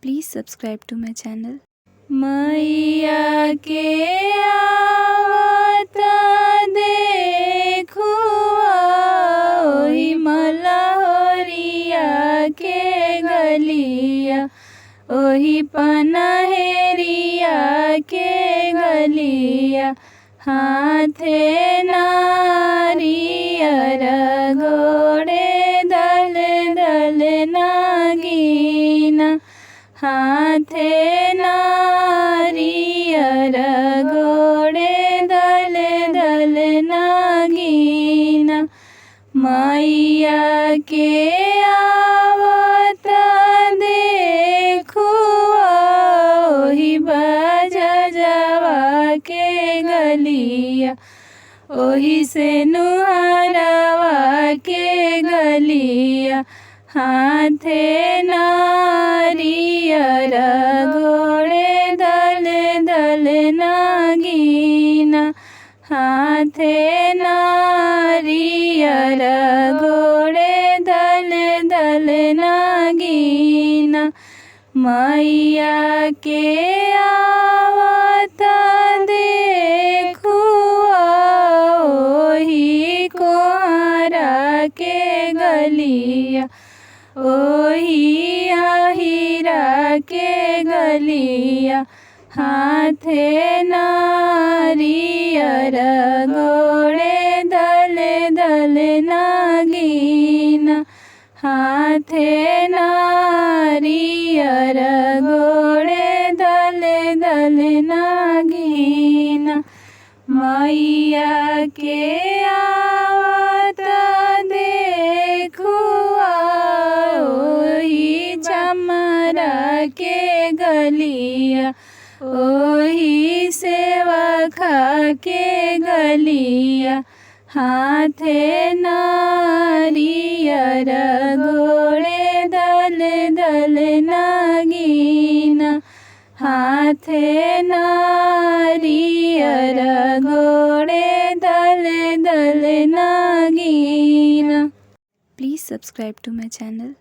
Please subscribe to my channel. मैया के आवत देखो ओही मलहोरिया के गलिया, ओही पनहेरिया के गलिया। हाथे नारियर गोड़े दल दल नागिना, हाथे नारियर गोड़े दल दल नागिना। मैया के आवत देखो ओही बजजवा के गलिया, ओही से नुहरवा के गलिया। हाथे नारियर गोड़े दल दल नागिना, हाथे नारियर गोड़े दल दल नागिना। मैया के आवत देखो ओही कोहरा के गलिया, ओही अहिरा के गलिया। हाथे नारियर गोड़े दल दल नागिना, हाथे नारियर गोड़े दल दल नागिना। मैया के आवत देखो ओही चमरा के गलिया, ओही सेवखा के गलिया। हाथे नारियर गोड़े दल दल नागिना, हाथे नारियर गोड़े दल दल नागिना। Please subscribe to my channel.